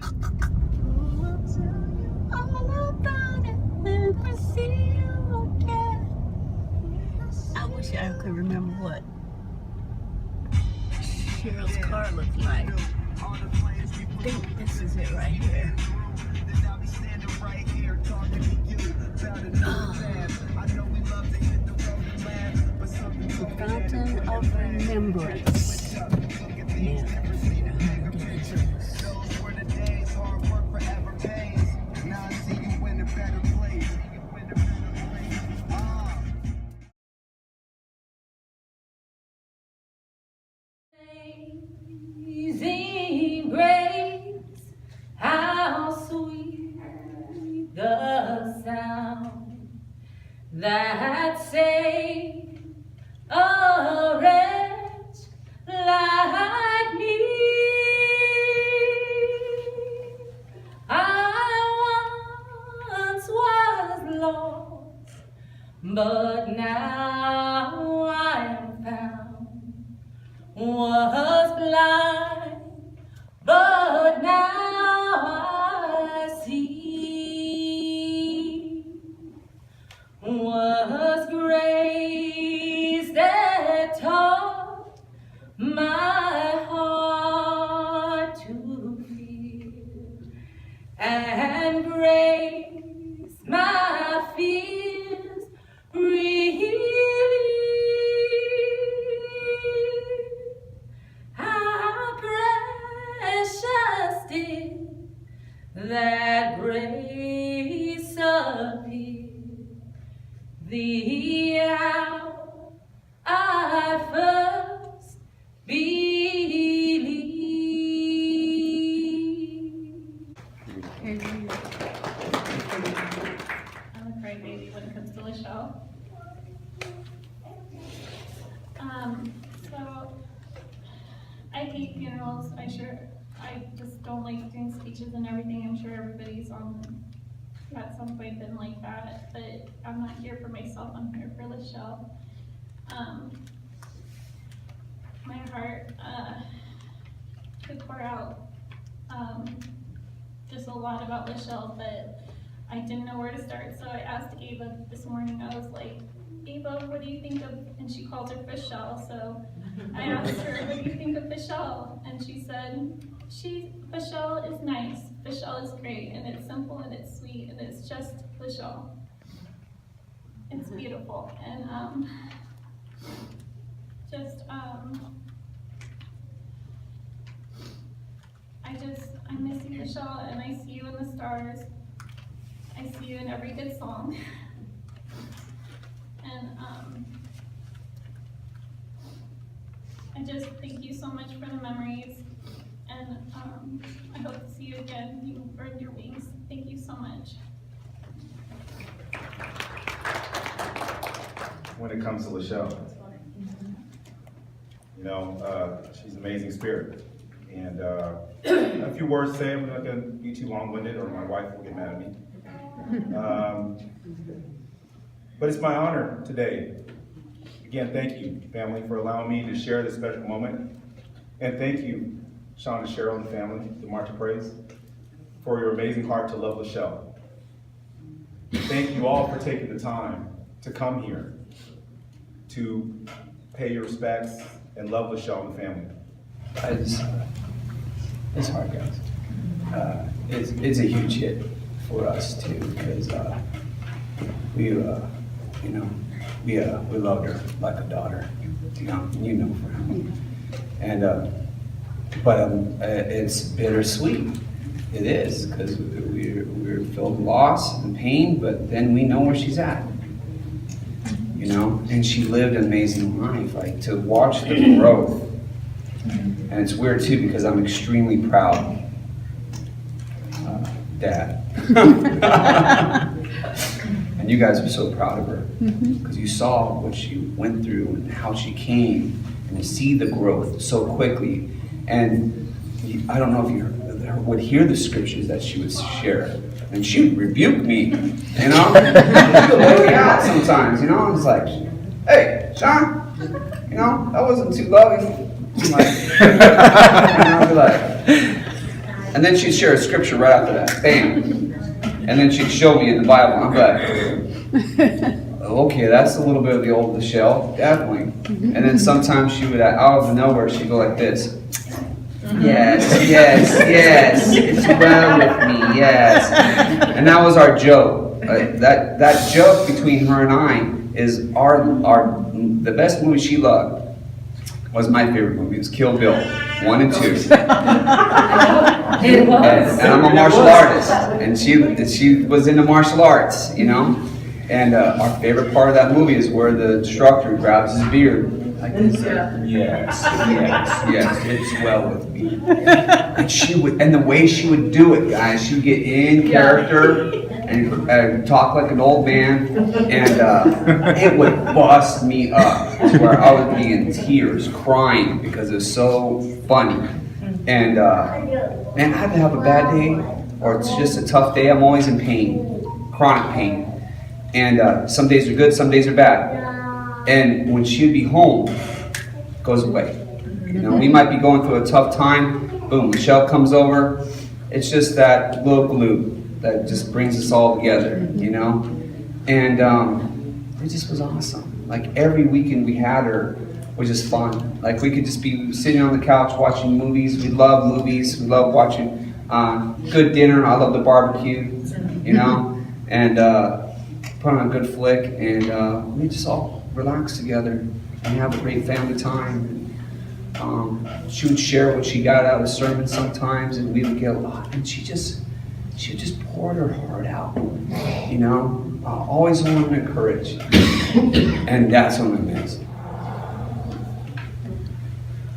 I'll tell you all about it when I see you again. I wish I could remember what Cheryl's car looked like. I think this is it right here. The Fountain of Remembrance. Yeah. Amazing grace, how sweet the sound that saved a wretch like me. I once was lost, but now I am found. Was blind, but now I see. Was grace that taught my heart to fear, and grace my fears relieved. How precious did that grace appear the hour I first believed. I'm a crybaby when it comes to LaChelle. So I hate funerals. I just don't like doing speeches and everything. I'm sure everybody's at some point been like that, but I'm not here for myself. I'm here for LaChelle. My heart could pour out just a lot about LaChelle, but I didn't know where to start. So I asked Ava this morning. I was like, Ava, what do you think of, and she called her Fischelle, so I asked her, what do you think of Fischelle? And she said, Fischelle is nice, Fischelle is great, and it's simple and it's sweet, and it's just LaChelle. It's beautiful, and I miss you, LaChelle, and I see you in the stars. I see you in every good song. And I just thank you so much for the memories, and I hope to see you again. You earned your wings. Thank you so much. When it comes to LaChelle, you know, she's an amazing spirit. And a few words to say, I'm not going to be too long-winded or my wife will get mad at me. But it's my honor today. Again, thank you, family, for allowing me to share this special moment. And thank you, Sean and Cheryl and the family, the March of Praise, for your amazing heart to love LaChelle. Thank you all for taking the time to come here to pay your respects and love LaChelle and the family. It's hard, guys. It's a huge hit for us too, because we loved her like a daughter, you know, for him. And but it's bittersweet. It is, because we're filled with loss and pain, but then we know where she's at, you know. And she lived an amazing life. Like, to watch the growth. And it's weird too, because I'm extremely proud, Dad. And you guys are so proud of her, because you saw what she went through and how she came, and to see the growth so quickly. And I don't know if you would hear the scriptures that she would share, and she would rebuke me, you know? She would lay me out sometimes, you know? I was like, hey, Sean, you know, that wasn't too loving. Like, and I'd be like, And then she'd share a scripture right after that. Bam. And then she'd show me in the Bible. I'm like, okay, that's a little bit of the old LaChelle, definitely. And then sometimes she would, out of nowhere, she'd go like this. Yes, yes, yes, it's well with me, yes. And that was our joke. That joke between her and I is the best movie she loved was my favorite movie. It was Kill Bill 1 and 2. It was. And I'm a martial artist, and she was into martial arts, you know. And our favorite part of that movie is where the instructor grabs his beard. Like this. Yes, it's well with me. And the way she would do it, guys, she'd get in character and talk like an old man, and it would bust me up to where I would be in tears, crying because it was so funny. And man, I have a bad day, or it's just a tough day. I'm always in pain, chronic pain, and some days are good, some days are bad. And when she'd be home, it goes away. You know, we might be going through a tough time. Boom, LaChelle comes over. It's just that little glue that just brings us all together, you know? And it just was awesome. Like every weekend we had her was just fun. Like we could just be sitting on the couch watching movies. We love movies. We love watching good dinner. I love the barbecue, you know? And put on a good flick, and we just all relax together and have a great family time. She would share what she got out of sermons sometimes, and we would get a lot. And she just poured her heart out, you know. Always wanting to encourage, and that's what I miss.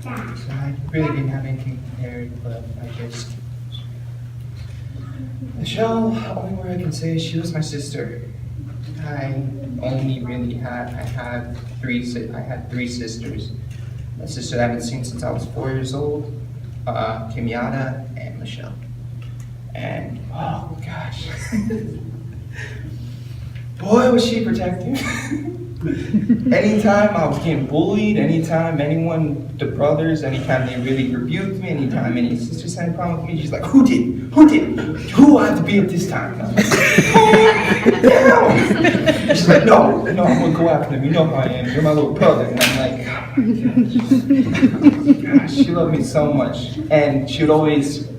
So I really didn't have anything prepared, but LaChelle, the only word I can say is she was my sister. I had three sisters. A sister that I haven't seen since I was 4 years old, Kimiata, and LaChelle. And oh gosh, boy was she protective. Anytime I was getting bullied, anytime the brothers, anytime they really rebuked me, anytime any sisters had a problem with me, she's like, who did? Who I have to be at this time? And I was like, calm down. She's like, no, I'm gonna go after them. You know how I am. You're my little brother. And I'm like, gosh, she loved me so much. And she would always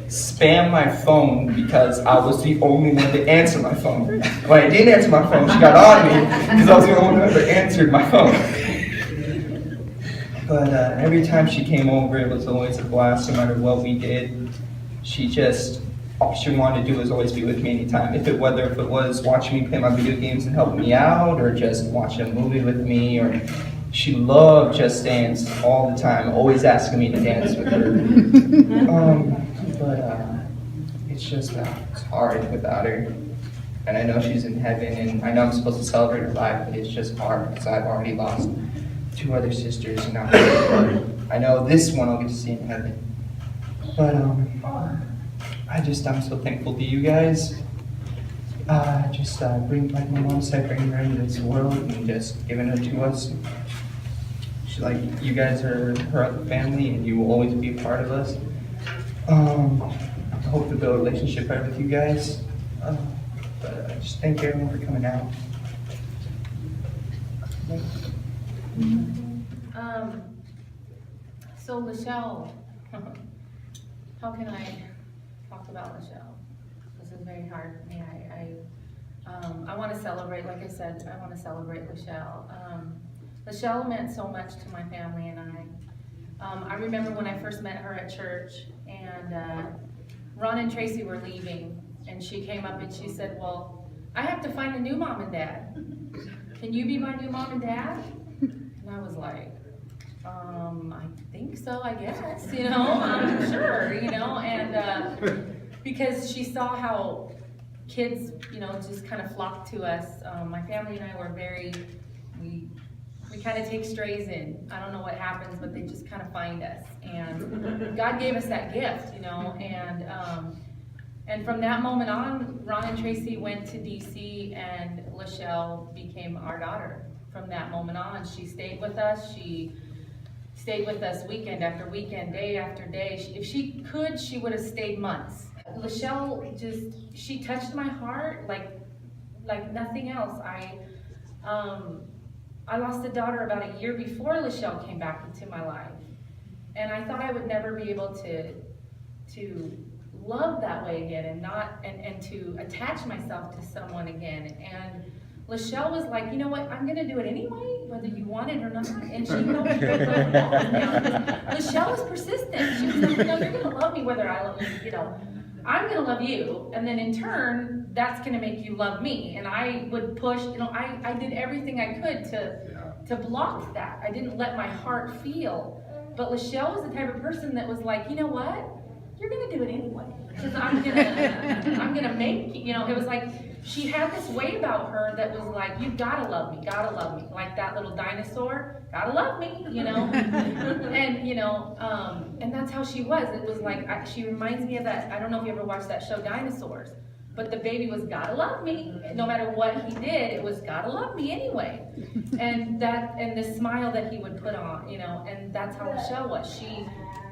spam my phone because I was the only one to answer my phone. When I didn't answer my phone, she got on me because I was the only one that answered my phone. But every time she came over, it was always a blast, no matter what we did. All she wanted to do was always be with me anytime. Whether it was watching me play my video games and helping me out, or just watching a movie with me, or she loved Just Dance all the time, always asking me to dance with her. But it's it's hard without her. And I know she's in heaven, and I know I'm supposed to celebrate her life, but it's just hard because I've already lost 2 other sisters, and I know this one I'll get to see in heaven. But I'm so thankful to you guys. Like my mom said, bringing her into this world and just giving her to us. You guys are her other family, and you will always be a part of us. I hope to build a relationship better with you guys. But I just thank everyone for coming out. So LaChelle, how can I talk about LaChelle? This is very hard for me. I want to celebrate, like I said, I want to celebrate LaChelle. LaChelle meant so much to my family and I. I remember when I first met her at church, and Ron and Tracy were leaving, and she came up and she said, well, I have to find a new mom and dad. Can you be my new mom and dad? And I was like, I think so, I guess, you know, sure, you know, and because she saw how kids, you know, just kind of flocked to us. My family and I were we kind of take strays in. I don't know what happens, but they just kind of find us. And God gave us that gift, you know, and from that moment on, Ron and Tracy went to DC, and LaChelle became our daughter. From that moment on, she stayed with us. She stayed with us weekend after weekend, day after day. If she could, she would have stayed months. LaChelle she touched my heart like nothing else. I lost a daughter about a year before LaChelle came back into my life. And I thought I would never be able to love that way again and to attach myself to someone again. And LaChelle was like, you know what, I'm gonna do it anyway, whether you want it or not. And she helped me break my wall down. LaChelle was persistent. She was like, you know, you're gonna love me whether I love you, you know. I'm gonna love you, and then in turn, that's gonna make you love me. And I would push, you know, I did everything I could to block that. I didn't let my heart feel. But LaChelle was the type of person that was like, you know what? You're gonna do it anyway. Because I'm gonna make, you know, it was like, she had this way about her that was like, you gotta love me, like that little dinosaur, gotta love me, you know? And, you know, and that's how she was. It was like, she reminds me of that, I don't know if you ever watched that show, Dinosaurs, but the baby was gotta love me. No matter what he did, it was gotta love me anyway. And the smile that he would put on, you know, and that's how LaChelle was.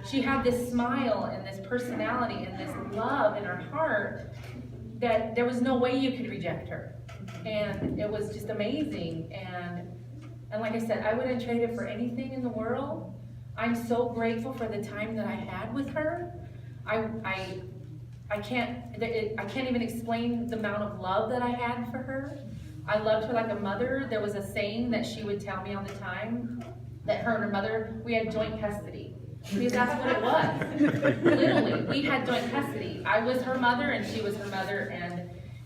She had this smile and this personality and this love in her heart that there was no way you could reject her. And it was just amazing. And like I said, I wouldn't trade it for anything in the world. I'm so grateful for the time that I had with her. I can't even explain the amount of love that I had for her. I loved her like a mother. There was a saying that she would tell me all the time, that her and her mother, we had joint custody. Because that's what it was. Literally, we had joint custody. I was her mother and she was her mother,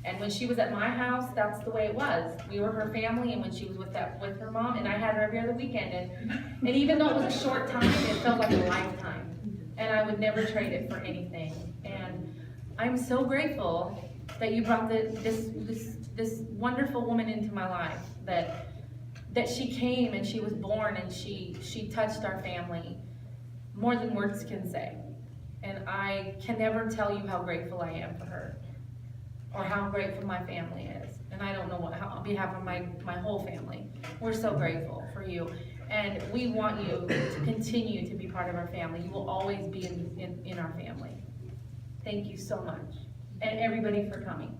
and when she was at my house, that's the way it was. We were her family, and when she was with her mom, and I had her every other weekend, and even though it was a short time, it felt like a lifetime. And I would never trade it for anything. And I'm so grateful that you brought this wonderful woman into my life, that she came and she was born and she touched our family more than words can say. And I can never tell you how grateful I am for her, or how grateful my family is. And I don't know on behalf of my whole family, we're so grateful for you. And we want you to continue to be part of our family. You will always be in our family. Thank you so much. And everybody for coming.